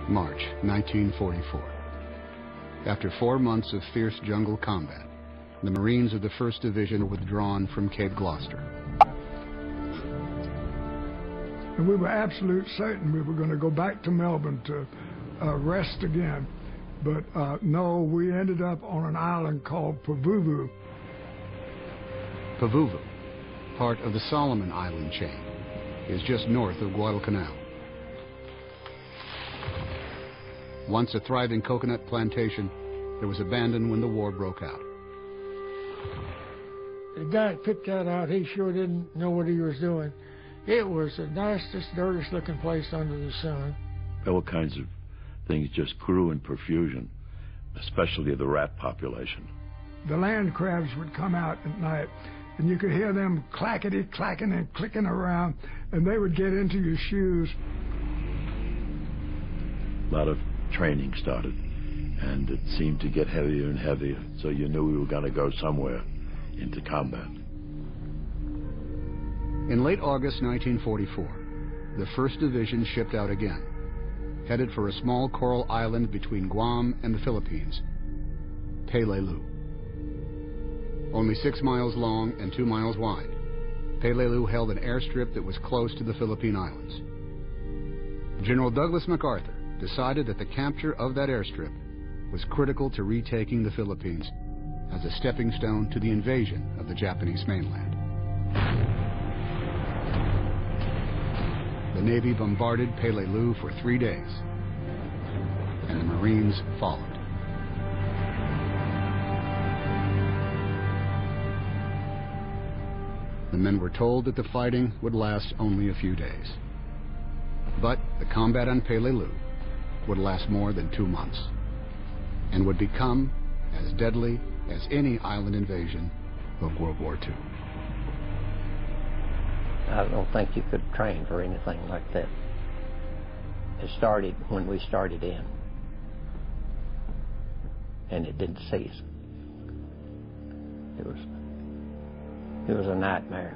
March 1944. After 4 months of fierce jungle combat, the Marines of the 1st Division were withdrawn from Cape Gloucester. And we were absolutely certain we were going to go back to Melbourne to rest again. But no, we ended up on an island called Pavuvu. Pavuvu, part of the Solomon Island chain, is just north of Guadalcanal. Once a thriving coconut plantation, it was abandoned when the war broke out. The guy that picked that out, he sure didn't know what he was doing. It was the nastiest, dirtiest looking place under the sun. All kinds of things just grew in profusion, especially the rat population. The land crabs would come out at night, and you could hear them clackety-clacking and clicking around, and they would get into your shoes. A lot of training started, and it seemed to get heavier and heavier, so you knew we were going to go somewhere into combat. In late August 1944, the 1st Division shipped out again, headed for a small coral island between Guam and the Philippines, Peleliu. Only 6 miles long and 2 miles wide, Peleliu held an airstrip that was close to the Philippine Islands. General Douglas MacArthur decided that the capture of that airstrip was critical to retaking the Philippines as a stepping stone to the invasion of the Japanese mainland. The Navy bombarded Peleliu for 3 days, and the Marines followed. The men were told that the fighting would last only a few days. But the combat on Peleliu would last more than 2 months, and would become as deadly as any island invasion of World War II. I don't think you could train for anything like that. It started when we started in, and it didn't cease. It was a nightmare.